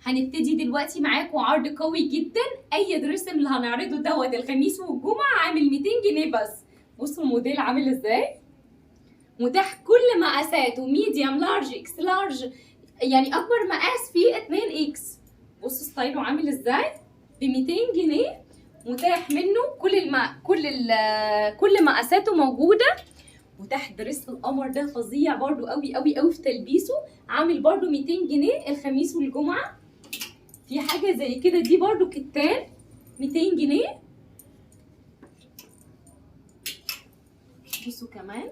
هنبتدي دلوقتي معاكم عرض قوي جدا. اي درس اللي هنعرضه دوت الخميس والجمعه عامل 200 جنيه بس. بصوا الموديل عامل ازاي، متاح كل مقاساته، ميديوم لارج اكس لارج، يعني اكبر مقاس فيه 2 اكس. بصوا ستايله عامل ازاي ب 200 جنيه، متاح منه كل مقاساته موجوده. متاح درس القمر ده فظيع برضو قوي قوي قوي في تلبيسه، عامل برضو 200 جنيه الخميس والجمعه. في حاجه زي كده دي برضو كتان 200 جنيه. بصوا كمان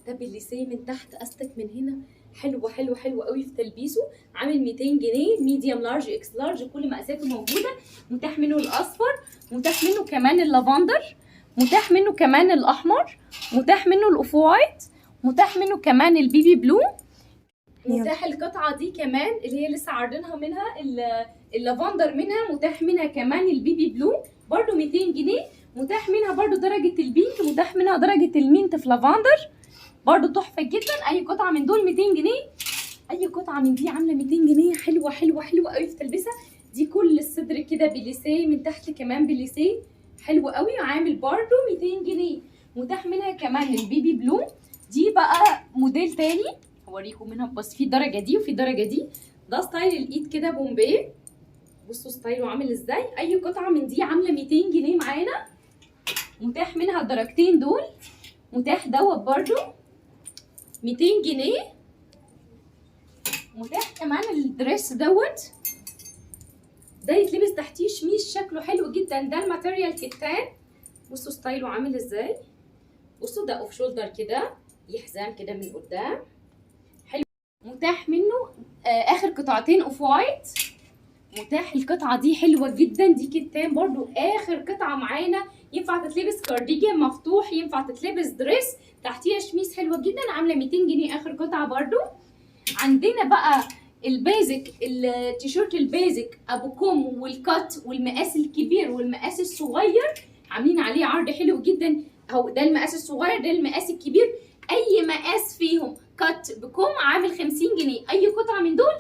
ده بالليسيه من تحت استك من هنا، حلو حلو حلو قوي في تلبيسه، عامل 200 جنيه، ميديوم لارج اكس لارج، كل مقاساته موجوده. متاح منه الاصفر، متاح منه كمان اللافندر، متاح منه كمان الاحمر، متاح منه الاوف وايت، متاح منه كمان البيبي بلو. متاح القطعه دي كمان اللي هي لسه عارضينها منها اللافندر، منها متاح منها كمان البيبي بلو برضو 200 جنيه. متاح منها برضو درجه البينك، متاح منها درجه المينت في لافندر، برضو تحفه جدا. اي قطعه من دول 200 جنيه، اي قطعه من دي عامله 200 جنيه، حلوه حلوه حلوه قوي في تلبسها. دي كل الصدر كده بليسيه، من تحت كمان بليسيه، حلو قوي، عامل برضو 200 جنيه. متاح منها كمان البيبي بلو، دي بقى موديل تاني هوريكم منها، بس في درجه دي وفي درجه دي. ده ستايل الايد كده بومبي، بصوا ستايله عامل ازاي. اي قطعه من دي عامله 200 جنيه معانا. متاح منها الدرجتين دول، متاح دوت برضو 200 جنيه. متاح كمان الدريس دوت، ده يتلبس تحتيه شميش، شكله حلو جدا، ده الماتيريال كتان. بصوا ستايله عامل ازاي، بصوا ده اوف شولدر كده، ليه حزام كده من قدام، حلو. متاح منه اخر قطعتين اوف وايت. متاح القطعه دي حلوه جدا، دي كتان برضو، اخر قطعه معانا، ينفع تتلبس كارديجان مفتوح، ينفع تتلبس دريس تحتيها شميس، حلوه جدا، عامله 200 جنيه اخر قطعه برضو. عندنا بقى البيزك، التيشيرت البيزك ابو كم والكات والمقاس الكبير والمقاس الصغير، عاملين عليه عرض حلو جدا اهو. ده المقاس الصغير، ده المقاس الكبير، اي مقاس فيهم كات بكم عامل 50 جنيه. اي قطعه من دول